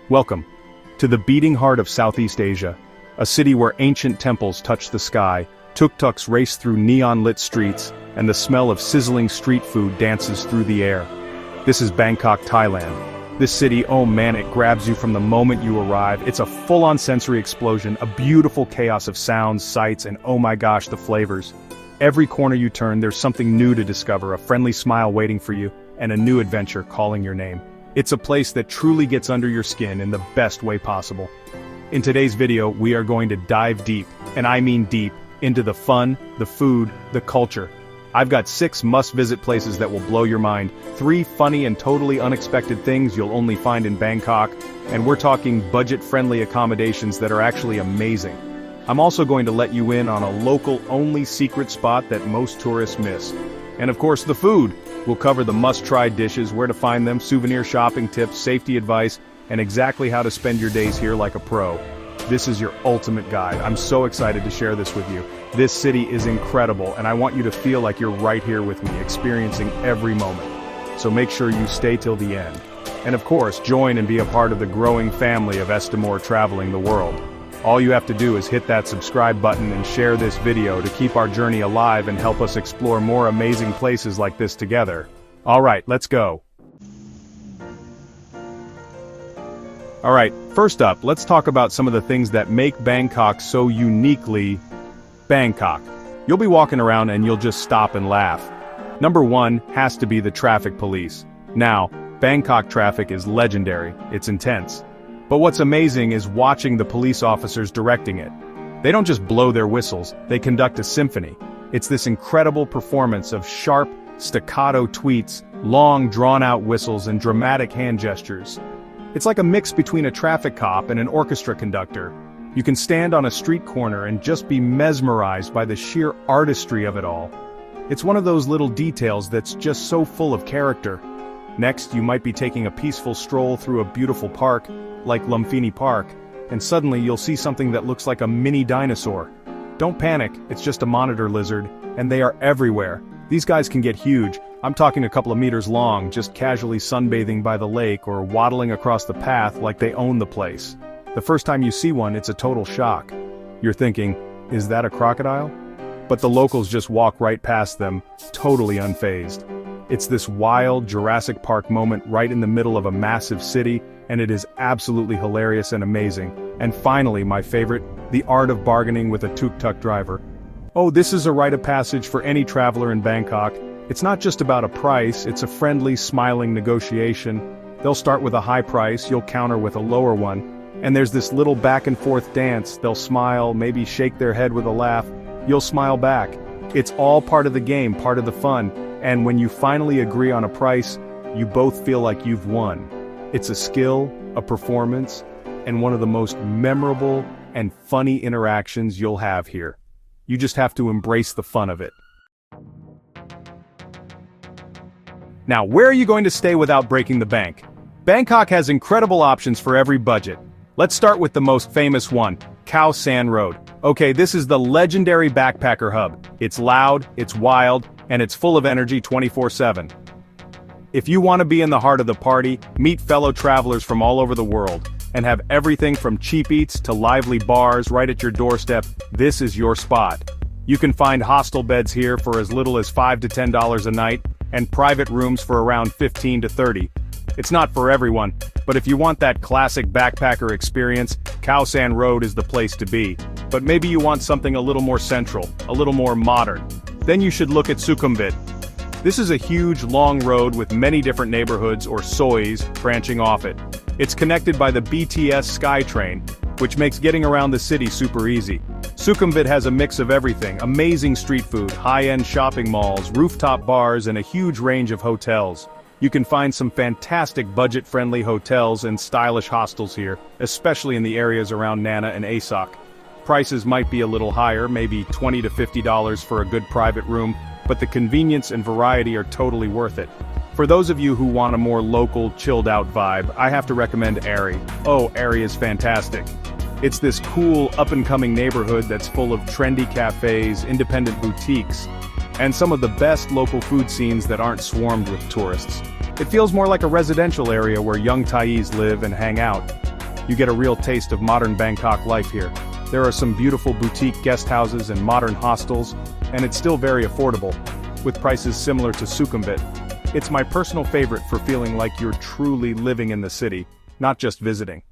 Welcome to the beating heart of Southeast Asia, a city where ancient temples touch the sky, tuk-tuks race through neon-lit streets, and the smell of sizzling street food dances through the air. This is Bangkok, Thailand. This city, oh man, it grabs you from the moment you arrive. It's a full-on sensory explosion, a beautiful chaos of sounds, sights, and oh my gosh, the flavors. Every corner you turn, there's something new to discover, a friendly smile waiting for you, and a new adventure calling your name. It's a place that truly gets under your skin in the best way possible. In today's video, we are going to dive deep, and I mean deep, into the fun, the food, the culture. I've got 6 must-visit places that will blow your mind, 3 funny and totally unexpected things you'll only find in Bangkok, and we're talking budget-friendly accommodations that are actually amazing. I'm also going to let you in on a local-only secret spot that most tourists miss. And of course, the food. We'll cover the must-try dishes, where to find them, souvenir shopping tips, safety advice, and exactly how to spend your days here like a pro. This is your ultimate guide. I'm so excited to share this with you. This city is incredible, and I want you to feel like you're right here with me, experiencing every moment. So make sure you stay till the end. And of course, join and be a part of the growing family of Estemor traveling the world. All you have to do is hit that subscribe button and share this video to keep our journey alive and help us explore more amazing places like this together. Alright, let's go. Alright, first up, let's talk about some of the things that make Bangkok so uniquely Bangkok. You'll be walking around and you'll just stop and laugh. Number 1 has to be the traffic police. Now, Bangkok traffic is legendary, it's intense. But what's amazing is watching the police officers directing it. They don't just blow their whistles, they conduct a symphony. It's this incredible performance of sharp, staccato tweets, long drawn-out whistles and dramatic hand gestures. It's like a mix between a traffic cop and an orchestra conductor. You can stand on a street corner and just be mesmerized by the sheer artistry of it all. It's one of those little details that's just so full of character. Next, you might be taking a peaceful stroll through a beautiful park, like Lumpini Park, and suddenly you'll see something that looks like a mini dinosaur. Don't panic, it's just a monitor lizard, and they are everywhere. These guys can get huge. I'm talking a couple of meters long, just casually sunbathing by the lake or waddling across the path like they own the place. The first time you see one, it's a total shock. You're thinking, is that a crocodile? But the locals just walk right past them, totally unfazed. It's this wild Jurassic Park moment right in the middle of a massive city, and it is absolutely hilarious and amazing. And finally, my favorite, the art of bargaining with a tuk-tuk driver. Oh, this is a rite of passage for any traveler in Bangkok. It's not just about a price, it's a friendly, smiling negotiation. They'll start with a high price, you'll counter with a lower one. And there's this little back and forth dance. They'll smile, maybe shake their head with a laugh. You'll smile back. It's all part of the game, part of the fun. And when you finally agree on a price, you both feel like you've won. It's a skill, a performance, and one of the most memorable and funny interactions you'll have here. You just have to embrace the fun of it. Now, where are you going to stay without breaking the bank? Bangkok has incredible options for every budget. Let's start with the most famous one, Khao San Road. Okay, this is the legendary backpacker hub. It's loud, it's wild, and it's full of energy 24/7. If you want to be in the heart of the party, meet fellow travelers from all over the world, and have everything from cheap eats to lively bars right at your doorstep, this is your spot. You can find hostel beds here for as little as $5 to $10 a night, and private rooms for around $15 to $30. It's not for everyone, but if you want that classic backpacker experience, Khao San Road is the place to be. But maybe you want something a little more central, a little more modern. Then you should look at Sukhumvit. This is a huge, long road with many different neighborhoods or sois branching off it. It's connected by the BTS SkyTrain, which makes getting around the city super easy. Sukhumvit has a mix of everything: amazing street food, high-end shopping malls, rooftop bars, and a huge range of hotels. You can find some fantastic budget-friendly hotels and stylish hostels here, especially in the areas around Nana and Asak. Prices might be a little higher, maybe $20 to $50 for a good private room, but the convenience and variety are totally worth it. For those of you who want a more local, chilled-out vibe, I have to recommend Airy. Oh, Airy is fantastic. It's this cool, up-and-coming neighborhood that's full of trendy cafes, independent boutiques, and some of the best local food scenes that aren't swarmed with tourists. It feels more like a residential area where young Thais live and hang out. You get a real taste of modern Bangkok life here. There are some beautiful boutique guest houses and modern hostels, and it's still very affordable, with prices similar to Sukhumvit. It's my personal favorite for feeling like you're truly living in the city, not just visiting.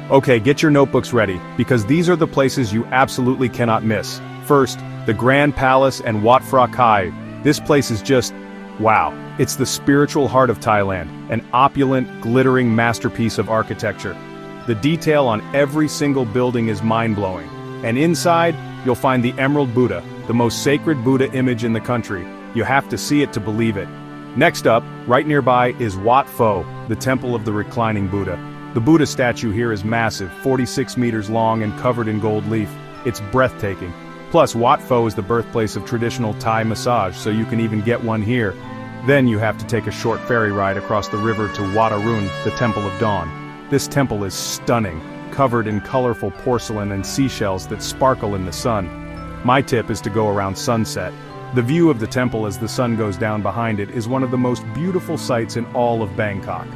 Okay, get your notebooks ready, because these are the places you absolutely cannot miss. First, the Grand Palace and Wat Phra Khai. This place is just, wow. It's the spiritual heart of Thailand, an opulent, glittering masterpiece of architecture. The detail on every single building is mind-blowing. And inside, you'll find the Emerald Buddha, the most sacred Buddha image in the country. You have to see it to believe it. Next up, right nearby, is Wat Pho, the temple of the reclining Buddha. The Buddha statue here is massive, 46 meters long and covered in gold leaf. It's breathtaking. Plus, Wat Pho is the birthplace of traditional Thai massage, so you can even get one here. Then you have to take a short ferry ride across the river to Wat Arun, the Temple of Dawn. This temple is stunning, covered in colorful porcelain and seashells that sparkle in the sun. My tip is to go around sunset. The view of the temple as the sun goes down behind it is one of the most beautiful sights in all of Bangkok.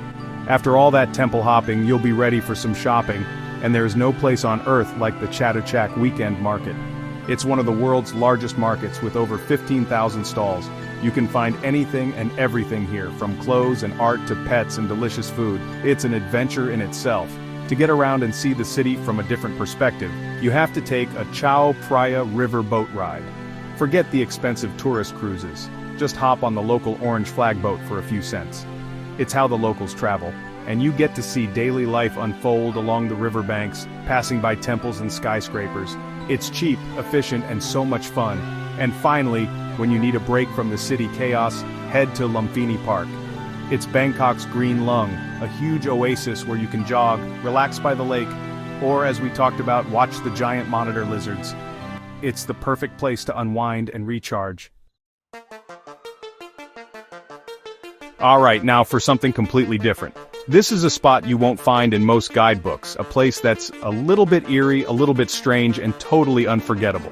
After all that temple hopping, you'll be ready for some shopping, and there is no place on earth like the Chatuchak Weekend Market. It's one of the world's largest markets with over 15,000 stalls. You can find anything and everything here, from clothes and art to pets and delicious food. It's an adventure in itself. To get around and see the city from a different perspective, you have to take a Chao Phraya river boat ride. Forget the expensive tourist cruises. Just hop on the local orange flag boat for a few cents. It's how the locals travel, and you get to see daily life unfold along the riverbanks, passing by temples and skyscrapers. It's cheap, efficient, and so much fun. And finally, when you need a break from the city chaos, head to Lumpini Park. It's Bangkok's green lung, a huge oasis where you can jog, relax by the lake, or as we talked about, watch the giant monitor lizards. It's the perfect place to unwind and recharge. Alright, now for something completely different. This is a spot you won't find in most guidebooks, a place that's a little bit eerie, a little bit strange, and totally unforgettable.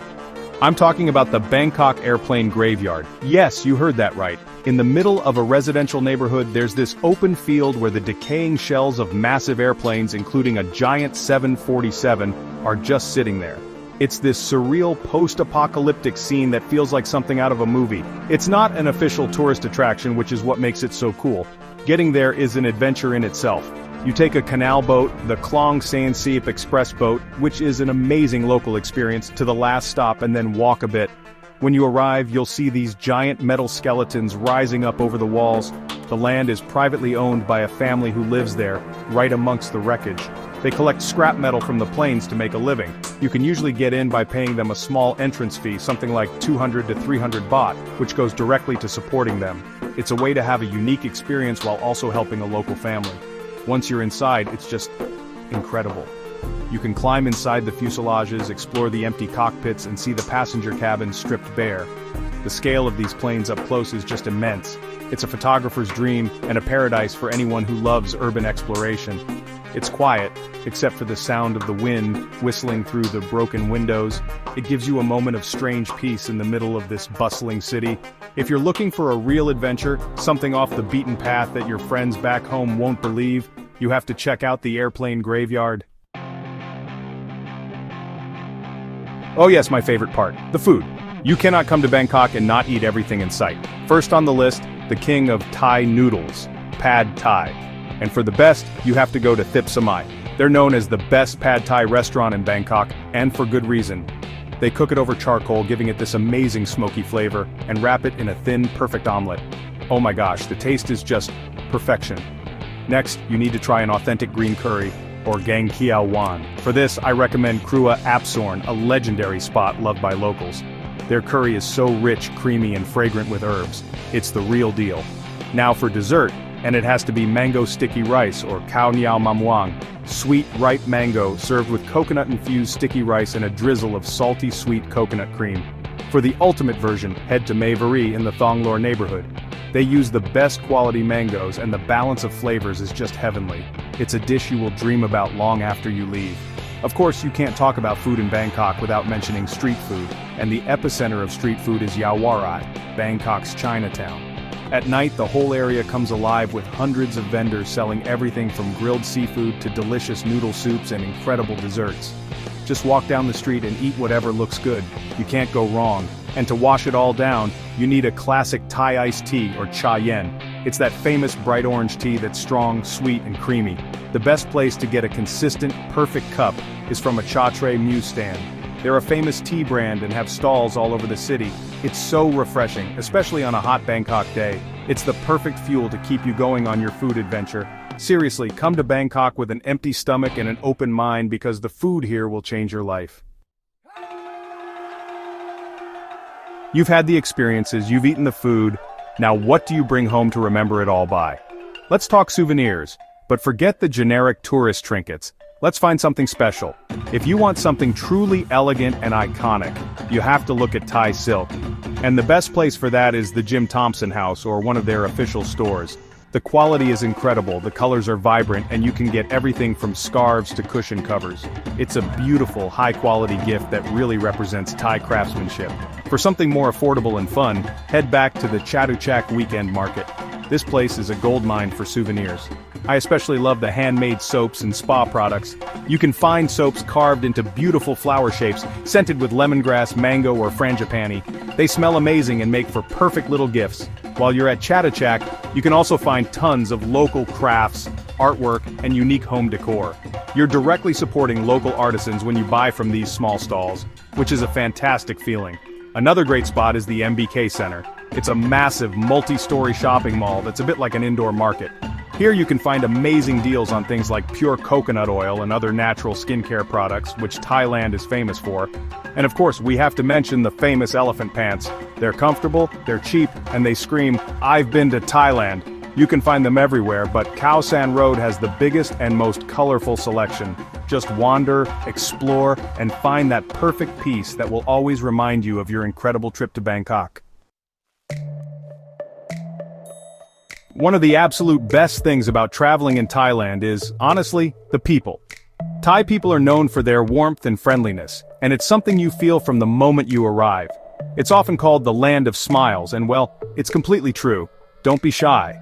I'm talking about the Bangkok Airplane Graveyard. Yes, you heard that right. In the middle of a residential neighborhood, there's this open field where the decaying shells of massive airplanes, including a giant 747, are just sitting there. It's this surreal post-apocalyptic scene that feels like something out of a movie. It's not an official tourist attraction, which is what makes it so cool. Getting there is an adventure in itself. You take a canal boat, the Klong San Siep Express boat, which is an amazing local experience, to the last stop and then walk a bit. When you arrive, you'll see these giant metal skeletons rising up over the walls. The land is privately owned by a family who lives there, right amongst the wreckage. They collect scrap metal from the planes to make a living. You can usually get in by paying them a small entrance fee, something like 200 to 300 baht, which goes directly to supporting them. It's a way to have a unique experience while also helping a local family. Once you're inside, it's just incredible. You can climb inside the fuselages, explore the empty cockpits, and see the passenger cabin stripped bare. The scale of these planes up close is just immense. It's a photographer's dream and a paradise for anyone who loves urban exploration. It's quiet, except for the sound of the wind whistling through the broken windows. It gives you a moment of strange peace in the middle of this bustling city. If you're looking for a real adventure, something off the beaten path that your friends back home won't believe, you have to check out the Airplane Graveyard. Oh yes, my favorite part, the food. You cannot come to Bangkok and not eat everything in sight. First on the list, the king of Thai noodles, Pad Thai. And for the best, you have to go to Thip Samai. They're known as the best Pad Thai restaurant in Bangkok, and for good reason. They cook it over charcoal, giving it this amazing smoky flavor, and wrap it in a thin, perfect omelet. Oh my gosh, the taste is just perfection. Next, you need to try an authentic green curry, or Gang Kiao Wan. For this, I recommend Krua Apsorn, a legendary spot loved by locals. Their curry is so rich, creamy, and fragrant with herbs. It's the real deal. Now for dessert, and it has to be mango sticky rice, or Khao Niao Mamwang, sweet, ripe mango served with coconut-infused sticky rice and a drizzle of salty, sweet coconut cream. For the ultimate version, head to Mae Vari in the Thonglor neighborhood. They use the best quality mangoes, and the balance of flavors is just heavenly. It's a dish you will dream about long after you leave. Of course, you can't talk about food in Bangkok without mentioning street food, and the epicenter of street food is Yaowarat, Bangkok's Chinatown. At night, the whole area comes alive with hundreds of vendors selling everything from grilled seafood to delicious noodle soups and incredible desserts. Just walk down the street and eat whatever looks good. You can't go wrong. And to wash it all down, you need a classic Thai iced tea or cha yen. It's that famous bright orange tea that's strong, sweet, and creamy. The best place to get a consistent, perfect cup is from a cha tray muse stand. They're a famous tea brand and have stalls all over the city. It's so refreshing, especially on a hot Bangkok day. It's the perfect fuel to keep you going on your food adventure. Seriously, come to Bangkok with an empty stomach and an open mind because the food here will change your life. You've had the experiences, you've eaten the food. Now what do you bring home to remember it all by? Let's talk souvenirs, but forget the generic tourist trinkets. Let's find something special. If you want something truly elegant and iconic, you have to look at Thai silk. And the best place for that is the Jim Thompson House or one of their official stores. The quality is incredible, the colors are vibrant, and you can get everything from scarves to cushion covers. It's a beautiful, high-quality gift that really represents Thai craftsmanship. For something more affordable and fun, head back to the Chatuchak Weekend Market. This place is a goldmine for souvenirs. I especially love the handmade soaps and spa products. You can find soaps carved into beautiful flower shapes, scented with lemongrass, mango, or frangipani. They smell amazing and make for perfect little gifts. While you're at Chatuchak, you can also find tons of local crafts, artwork, and unique home decor. You're directly supporting local artisans when you buy from these small stalls, which is a fantastic feeling. Another great spot is the MBK Center. It's a massive, multi-story shopping mall that's a bit like an indoor market. Here you can find amazing deals on things like pure coconut oil and other natural skincare products, which Thailand is famous for. And of course, we have to mention the famous elephant pants. They're comfortable, they're cheap, and they scream, "I've been to Thailand." You can find them everywhere, but Khao San Road has the biggest and most colorful selection. Just wander, explore, and find that perfect piece that will always remind you of your incredible trip to Bangkok. One of the absolute best things about traveling in Thailand is, honestly, the people. Thai people are known for their warmth and friendliness, and it's something you feel from the moment you arrive. It's often called the land of smiles, and well, it's completely true. Don't be shy.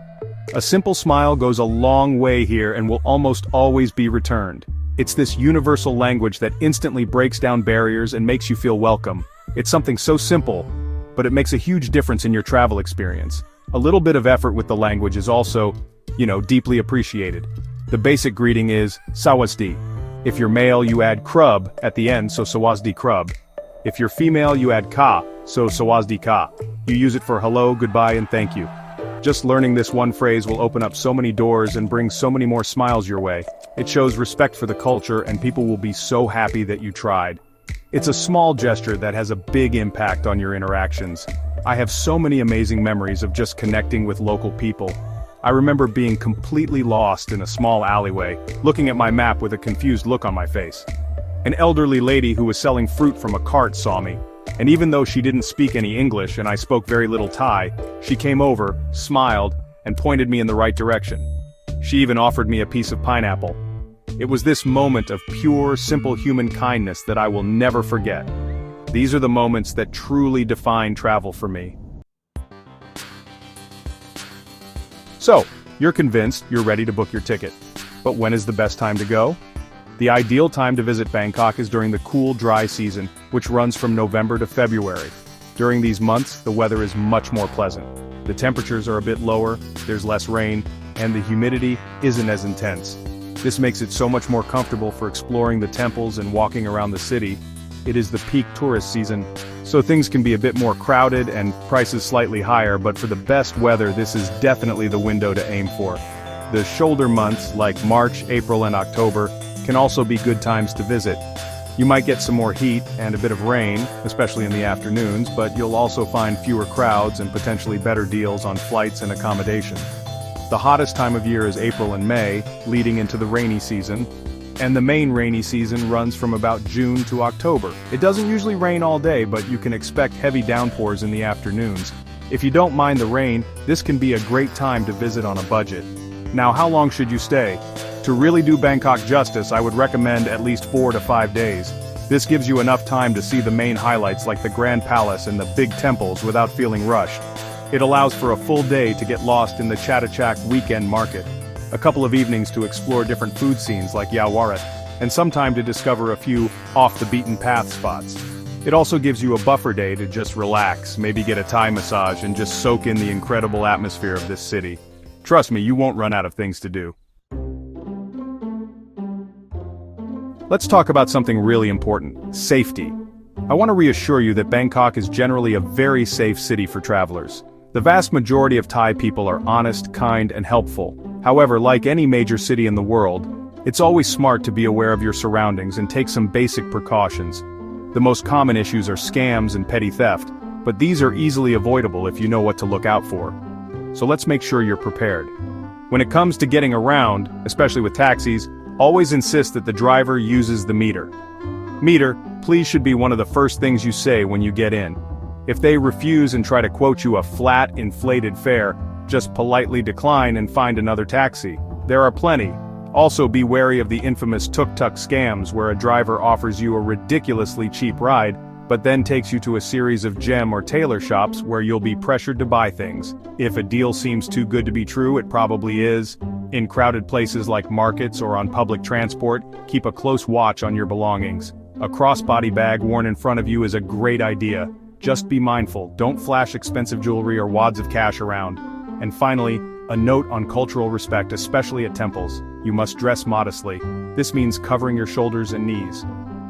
A simple smile goes a long way here and will almost always be returned. It's this universal language that instantly breaks down barriers and makes you feel welcome. It's something so simple, but it makes a huge difference in your travel experience. A little bit of effort with the language is also, deeply appreciated. The basic greeting is, Sawasdi. If you're male, you add krub at the end, so Sawasdi krub. If you're female, you add ka, so Sawasdi ka. You use it for hello, goodbye, and thank you. Just learning this one phrase will open up so many doors and bring so many more smiles your way. It shows respect for the culture and people will be so happy that you tried. It's a small gesture that has a big impact on your interactions. I have so many amazing memories of just connecting with local people. I remember being completely lost in a small alleyway, looking at my map with a confused look on my face. An elderly lady who was selling fruit from a cart saw me, and even though she didn't speak any English and I spoke very little Thai, she came over, smiled, and pointed me in the right direction. She even offered me a piece of pineapple. It was this moment of pure, simple human kindness that I will never forget. These are the moments that truly define travel for me. So, you're convinced, you're ready to book your ticket. But when is the best time to go? The ideal time to visit Bangkok is during the cool, dry season, which runs from November to February. During these months, the weather is much more pleasant. The temperatures are a bit lower, there's less rain, and the humidity isn't as intense. This makes it so much more comfortable for exploring the temples and walking around the city. It is the peak tourist season, so things can be a bit more crowded and prices slightly higher, but for the best weather, this is definitely the window to aim for. The shoulder months, like March, April, and October, can also be good times to visit. You might get some more heat and a bit of rain, especially in the afternoons, but you'll also find fewer crowds and potentially better deals on flights and accommodation. The hottest time of year is April and May, leading into the rainy season, and the main rainy season runs from about June to October. It doesn't usually rain all day, but you can expect heavy downpours in the afternoons. If you don't mind the rain, this can be a great time to visit on a budget. Now, how long should you stay? To really do Bangkok justice, I would recommend at least 4 to 5 days. This gives you enough time to see the main highlights like the Grand Palace and the big temples without feeling rushed. It allows for a full day to get lost in the Chatuchak weekend market, a couple of evenings to explore different food scenes like Yaowarat, and some time to discover a few off-the-beaten-path spots. It also gives you a buffer day to just relax, maybe get a Thai massage and just soak in the incredible atmosphere of this city. Trust me, you won't run out of things to do. Let's talk about something really important: safety. I want to reassure you that Bangkok is generally a very safe city for travelers. The vast majority of Thai people are honest, kind, and helpful. However, like any major city in the world, it's always smart to be aware of your surroundings and take some basic precautions. The most common issues are scams and petty theft, but these are easily avoidable if you know what to look out for. So let's make sure you're prepared. When it comes to getting around, especially with taxis, always insist that the driver uses the meter. Meter, please, should be one of the first things you say when you get in. If they refuse and try to quote you a flat, inflated fare, just politely decline and find another taxi. There are plenty. Also be wary of the infamous tuk-tuk scams where a driver offers you a ridiculously cheap ride, but then takes you to a series of gem or tailor shops where you'll be pressured to buy things. If a deal seems too good to be true, it probably is. In crowded places like markets or on public transport, keep a close watch on your belongings. A crossbody bag worn in front of you is a great idea. Just be mindful, don't flash expensive jewelry or wads of cash around. And finally, a note on cultural respect, especially at temples. You must dress modestly. This means covering your shoulders and knees.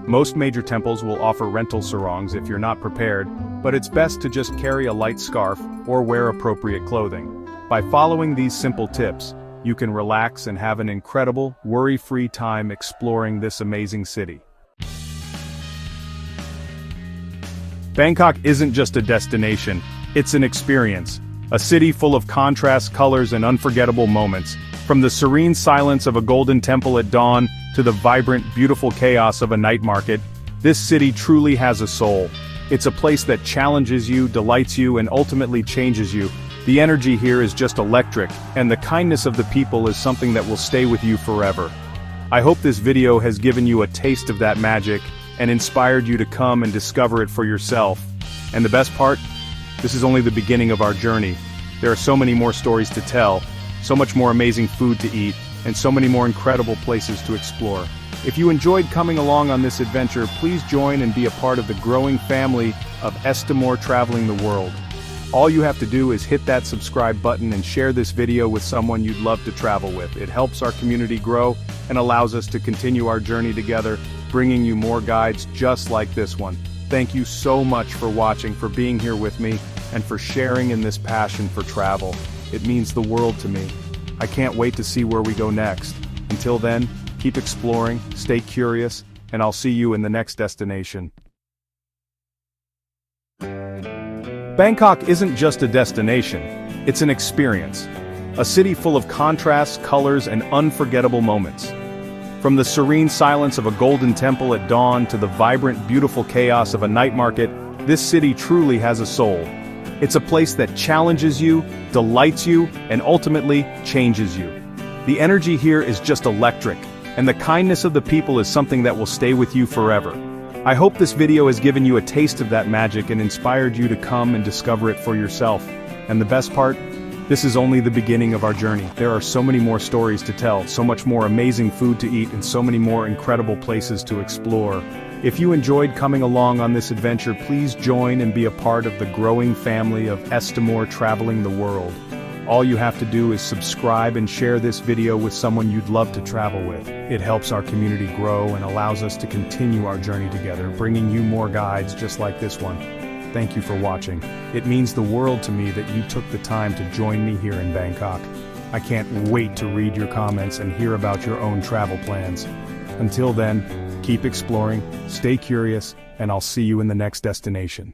Most major temples will offer rental sarongs if you're not prepared, but it's best to just carry a light scarf or wear appropriate clothing. By following these simple tips, you can relax and have an incredible, worry-free time exploring this amazing city. Bangkok isn't just a destination, it's an experience. A city full of contrasts, colors, and unforgettable moments. From the serene silence of a golden temple at dawn to the vibrant, beautiful chaos of a night market, this city truly has a soul. It's a place that challenges you, delights you, and ultimately changes you. The energy here is just electric, and the kindness of the people is something that will stay with you forever. I hope this video has given you a taste of that magic and inspired you to come and discover it for yourself. And the best part? This is only the beginning of our journey. There are so many more stories to tell, so much more amazing food to eat, and so many more incredible places to explore. If you enjoyed coming along on this adventure, please join and be a part of the growing family of Estemor traveling the world. All you have to do is hit that subscribe button and share this video with someone you'd love to travel with. It helps our community grow and allows us to continue our journey together, bringing you more guides just like this one. Thank you so much for watching, for being here with me, and for sharing in this passion for travel. It means the world to me. I can't wait to see where we go next. Until then, keep exploring, stay curious, and I'll see you in the next destination. Bangkok isn't just a destination, it's an experience. A city full of contrasts, colors, and unforgettable moments. From the serene silence of a golden temple at dawn to the vibrant, beautiful chaos of a night market, this city truly has a soul. It's a place that challenges you, delights you, and ultimately changes you. The energy here is just electric, and the kindness of the people is something that will stay with you forever. I hope this video has given you a taste of that magic and inspired you to come and discover it for yourself. And the best part? This is only the beginning of our journey. There are so many more stories to tell, so much more amazing food to eat, and so many more incredible places to explore. If you enjoyed coming along on this adventure, please join and be a part of the growing family of Estemor traveling the world. All you have to do is subscribe and share this video with someone you'd love to travel with. It helps our community grow and allows us to continue our journey together, bringing you more guides just like this one. Thank you for watching. It means the world to me that you took the time to join me here in Bangkok. I can't wait to read your comments and hear about your own travel plans. Until then, keep exploring, stay curious, and I'll see you in the next destination.